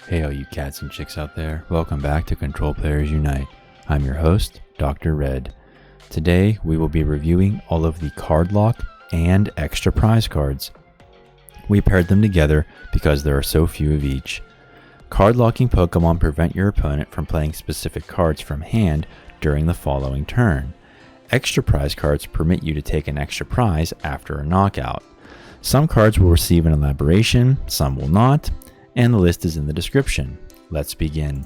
Hey all you cats and chicks out there, welcome back to Control Players Unite. I'm your host, Dr. Red. Today we will be reviewing all of the card lock and extra prize cards. We paired them together because there are so few of each. Card locking Pokemon prevent your opponent from playing specific cards from hand during the following turn. Extra prize cards permit you to take an extra prize after a knockout. Some cards will receive an elaboration, some will not, and the list is in the description. Let's begin.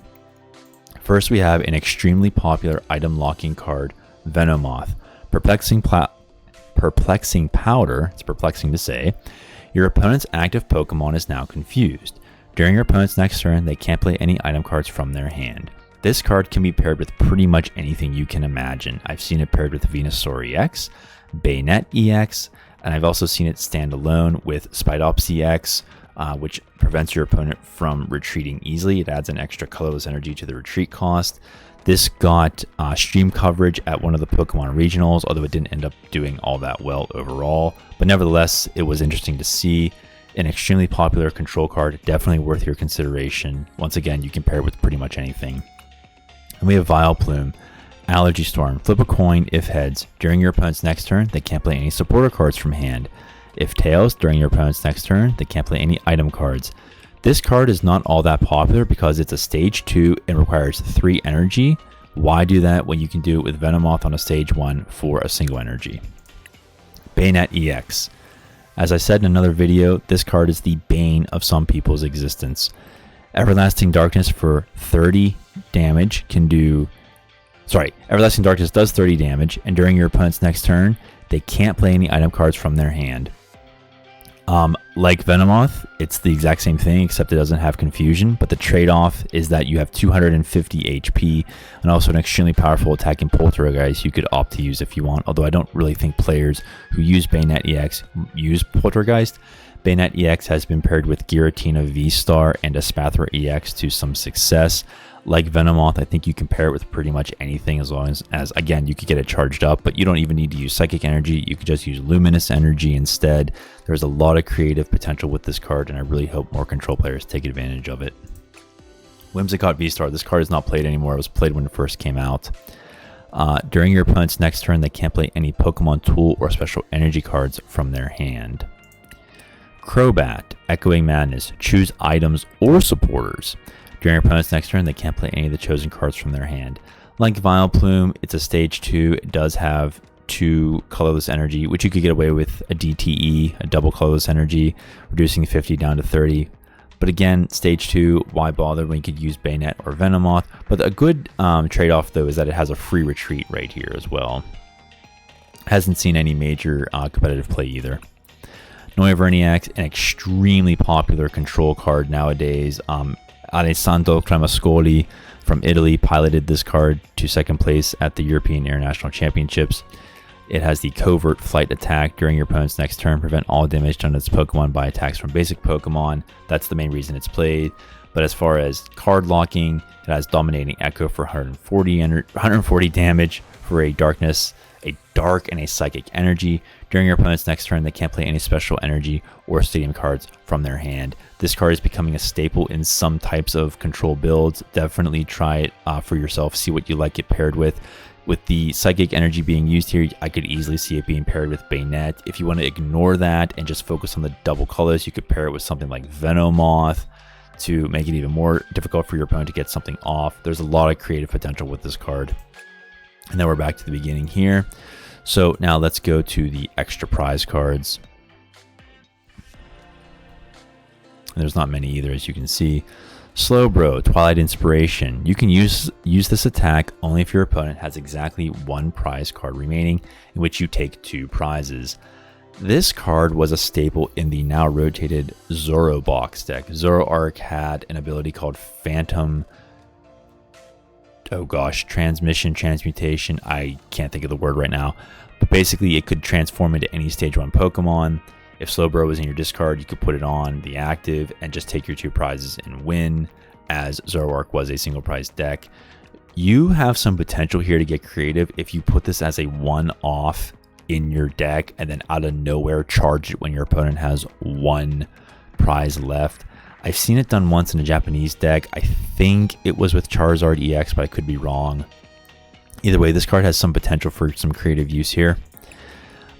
First we have an extremely popular item locking card, Venomoth. Perplexing Powder, it's perplexing to say. Your opponent's active Pokemon is now confused. During your opponent's next turn, they can't play any item cards from their hand. This card can be paired with pretty much anything you can imagine. I've seen it paired with Venusaur EX, Banette EX, and I've also seen it stand alone with Spidops EX, which prevents your opponent from retreating easily. It adds an extra colorless energy to the retreat cost. This got stream coverage at one of the Pokemon regionals, although it didn't end up doing all that well overall. But nevertheless, it was interesting to see. An extremely popular control card, definitely worth your consideration. Once again, you can pair it with pretty much anything. And we have Vileplume, Allergy Storm. Flip a coin if heads. During your opponent's next turn, they can't play any supporter cards from hand. If tails, during your opponent's next turn, they can't play any item cards. This card is not all that popular because it's a stage 2 and requires 3 energy. Why do that when you can do it with Venomoth on a stage 1 for a single energy? Banette EX. As I said in another video, this card is the bane of some people's existence. Everlasting Darkness for 30 damage Everlasting Darkness does 30 damage, and during your opponent's next turn, they can't play any item cards from their hand. Like Venomoth, it's the exact same thing except it doesn't have confusion, but the trade-off is that you have 250 HP and also an extremely powerful attacking Poltergeist you could opt to use if you want, although I don't really think players who use Banette EX use Poltergeist. Banette EX has been paired with Giratina V-Star and Espathra EX to some success. Like Venomoth, I think you can pair it with pretty much anything as long as again, you could get it charged up, but you don't even need to use Psychic Energy. You could just use Luminous Energy instead. There's a lot of creative potential with this card, and I really hope more control players take advantage of it. Whimsicott VSTAR. This card is not played anymore. It was played when it first came out. During your opponent's next turn, they can't play any Pokemon Tool or Special Energy cards from their hand. Crobat, Echoing Madness. Choose items or supporters. During your opponent's next turn, they can't play any of the chosen cards from their hand. Like Vileplume, it's a stage 2. It does have 2 colorless energy, which you could get away with a DTE, a double colorless energy, reducing 50 down to 30. But again, stage 2, why bother when you could use Banette or Venomoth? But a good trade-off, though, is that it has a free retreat right here as well. Hasn't seen any major competitive play either. Noivern EX, an extremely popular control card nowadays. Alessandro Cremascoli from Italy piloted this card to second place at the European International Championships. It has the Covert Flight attack. During your opponent's next turn, prevent all damage done to its Pokemon by attacks from basic Pokemon. That's the main reason it's played. But as far as card locking, it has Dominating Echo for 140 damage for a dark and a psychic energy. During your opponent's next turn, they can't play any special energy or stadium cards from their hand. This card is becoming a staple in some types of control builds. Definitely try it for yourself, see what you like it paired with. With the psychic energy being used here, I could easily see it being paired with Banette. If you want to ignore that and just focus on the double colors, you could pair it with something like Venomoth to make it even more difficult for your opponent to get something off. There's a lot of creative potential with this card. And then we're back to the beginning here. So now let's go to the extra prize cards. And there's not many either, as you can see. Slowbro, Twilight Inspiration. You can use this attack only if your opponent has exactly 1 prize card remaining, in which you take 2 prizes. This card was a staple in the now rotated Zorobox deck. Zoroark had an ability called Phantom... transmutation. I can't think of the word right now. But basically, it could transform into any stage 1 Pokemon. If Slowbro was in your discard, you could put it on the active and just take your 2 prizes and win, as Zoroark was a single prize deck. You have some potential here to get creative if you put this as a one-off in your deck and then out of nowhere charge it when your opponent has 1 prize left. I've seen it done once in a Japanese deck. I think it was with Charizard EX, but I could be wrong. Either way, this card has some potential for some creative use here.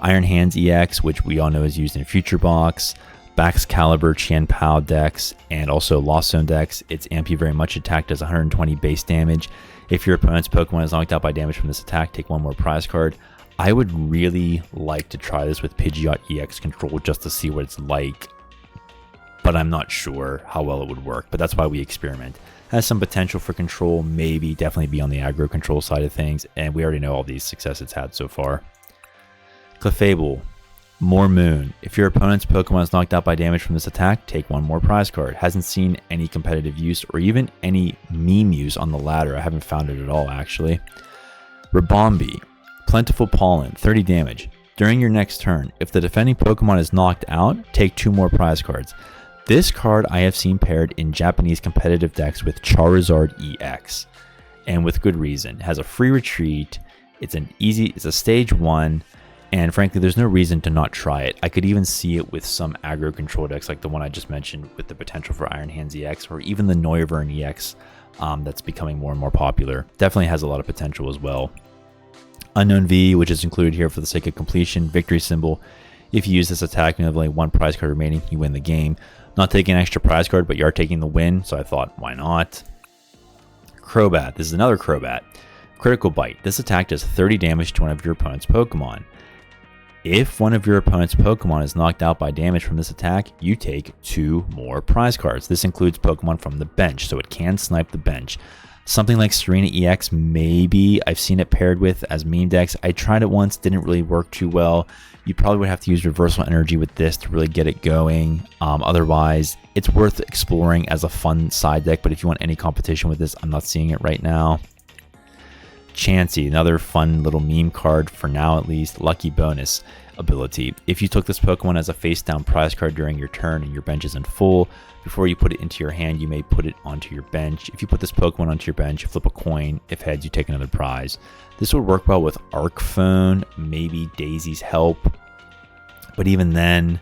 Iron Hands EX, which we all know is used in Future Box, Bax Caliber, Qian Pao decks, and also Lost Zone decks. Its Ampy very much attack, does 120 base damage. If your opponent's Pokemon is knocked out by damage from this attack, take one more prize card. I would really like to try this with Pidgeot EX control just to see what it's like, but I'm not sure how well it would work, but that's why we experiment. Has some potential for control, maybe, definitely be on the aggro control side of things, and we already know all these success it's had so far. Clefable, More Moon. If your opponent's Pokemon is knocked out by damage from this attack, take one more prize card. Hasn't seen any competitive use or even any meme use on the ladder. I haven't found it at all, actually. Ribombee, Plentiful Pollen, 30 damage. During your next turn, if the defending Pokemon is knocked out, take two more prize cards. This card I have seen paired in Japanese competitive decks with Charizard EX, and with good reason. It has a free retreat, it's a stage 1, and frankly there's no reason to not try it. I could even see it with some aggro control decks like the one I just mentioned with the potential for Iron Hands EX, or even the Noivern EX that's becoming more and more popular. Definitely has a lot of potential as well. Unown V, which is included here for the sake of completion, victory symbol. If you use this attack and you have only one prize card remaining, you win the game. Not taking an extra prize card, but you are taking the win, so I thought, why not? Crobat. This is another Crobat. Critical Bite. This attack does 30 damage to one of your opponent's Pokemon. If one of your opponent's Pokemon is knocked out by damage from this attack, you take two more prize cards. This includes Pokemon from the bench, so it can snipe the bench. Something like Serena EX, maybe. I've seen it paired with as meme decks. I tried it once, didn't really work too well. You probably would have to use Reversal Energy with this to really get it going. Otherwise, it's worth exploring as a fun side deck, but if you want any competition with this, I'm not seeing it right now. Chansey, another fun little meme card for now at least. Lucky Bonus ability. If you took this Pokemon as a face down prize card during your turn and your bench isn't full, before you put it into your hand, you may put it onto your bench. If you put this Pokemon onto your bench, flip a coin. If heads, you take another prize. This would work well with Arc Phone, maybe Daisy's Help. But even then,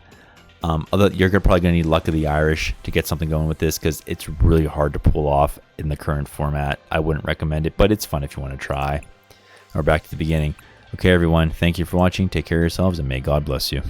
you're probably going to need Luck of the Irish to get something going with this, because it's really hard to pull off in the current format. I wouldn't recommend it, but it's fun if you want to try. Or back to the beginning. Okay, everyone, thank you for watching. Take care of yourselves, and may God bless you.